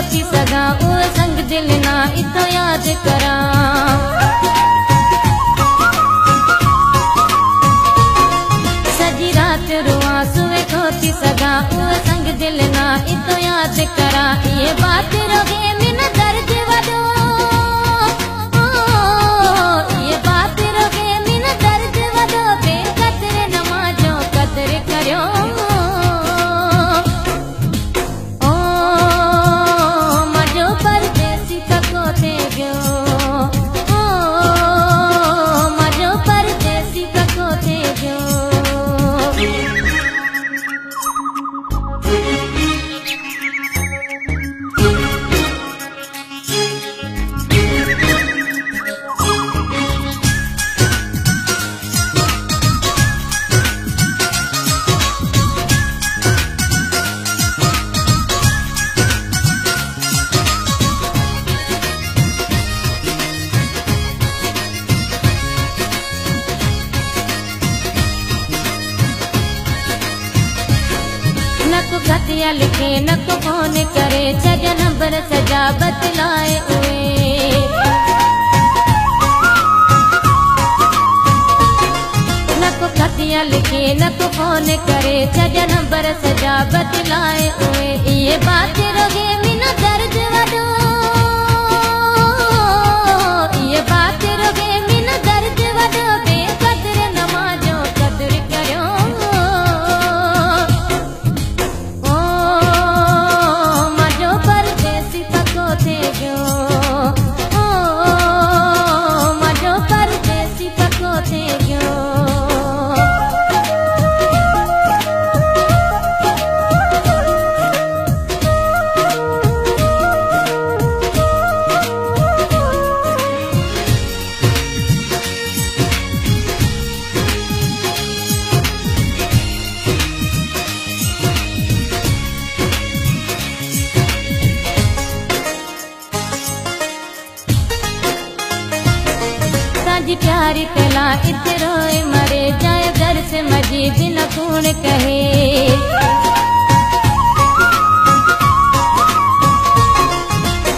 थी सगा उहे संग दिल ना इतो याद करा। सजी रात रुआ सुवे थी सगा उहे संग दिल ना इतो याद करा। ये बात रोगे मिन दर्द वडो, ये बात रोगे मिन दर्द वडो, बेकदर नमाजो कदर करियो। नको खतिया लिखे नको फोन करे, सजा नंबर सजा बतलाए उए। नको खतिया लिखे नको फोन करे, सजा नंबर सजा बतलाए उए। ये बात रोगे मिन दर्द वडो, ये बात रोगे मिन दर्द वडो, बेकदर नमाजो कदर करियो। प्यारी कला इतरोए मरे जाए घर से मजीद न कौन कहे।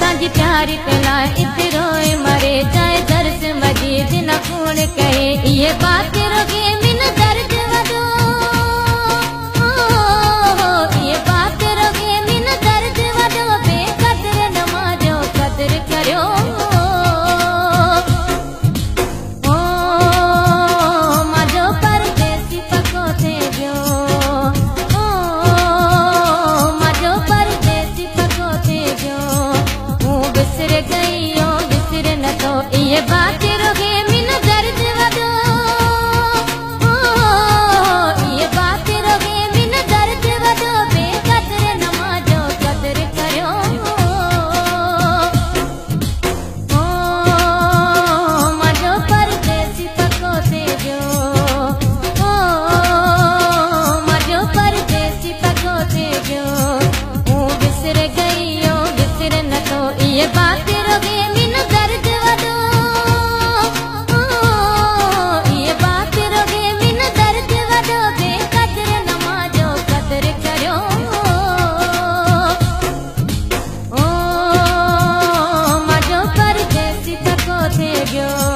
साजी प्यारी कला इतरोए मरे जाए घर से मजीद न कौन कहे। ये बात रोगे मिन दर्द वडो, ये बात रोगे मिन दर्द वडो, बेकदर नमाजो कदर करियो। ये बात रोगे मिन दर्द वडो, ये बात रोगे मिन दर्द वडो, बेकदर नमाजो कदर करियो। मजो परदेसी पको थे जो, मजो परदेसी पको थे जो, बिसर गई हो बिसर न तो। ये बात रोगे मिन दर्द वडो, yo